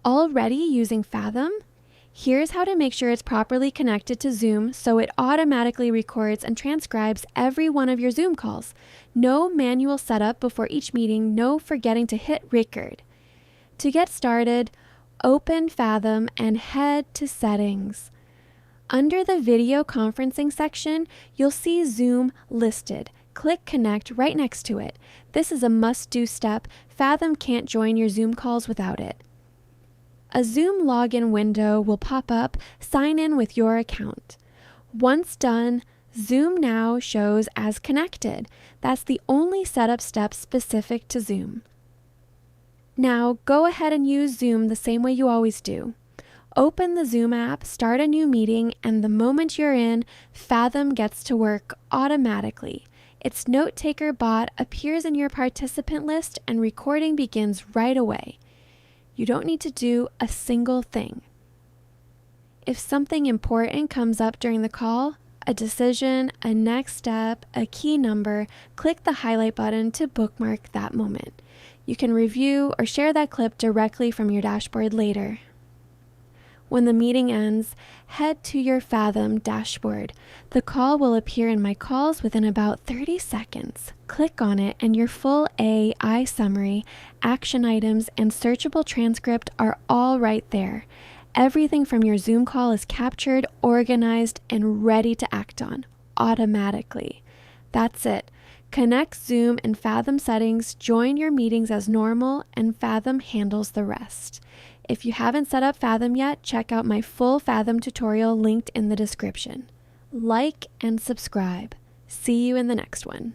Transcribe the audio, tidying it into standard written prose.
Already using Fathom? Here's how to make sure it's properly connected to Zoom so it automatically records and transcribes every one of your Zoom calls. No manual setup before each meeting, no forgetting to hit record. To get started, open Fathom and head to Settings. Under the Video Conferencing section, you'll see Zoom listed. Click Connect right next to it. This is a must-do step. Fathom can't join your Zoom calls without it. A Zoom login window will pop up. Sign in with your account. Once done, Zoom now shows as connected. That's the only setup step specific to Zoom. Now, go ahead and use Zoom the same way you always do. Open the Zoom app, start a new meeting, and the moment you're in, Fathom gets to work automatically. Its Notetaker bot appears in your participant list and recording begins right away. You don't need to do a single thing. If something important comes up during the call, a decision, a next step, a key number, click the highlight button to bookmark that moment. You can review or share that clip directly from your dashboard later. When the meeting ends, head to your Fathom dashboard. The call will appear in My Calls within about 30 seconds. Click on it and your full AI summary, action items, and searchable transcript are all right there. Everything from your Zoom call is captured, organized, and ready to act on automatically. That's it. Connect Zoom and Fathom settings, join your meetings as normal, and Fathom handles the rest. If you haven't set up Fathom yet, check out my full Fathom tutorial linked in the description. Like and subscribe. See you in the next one.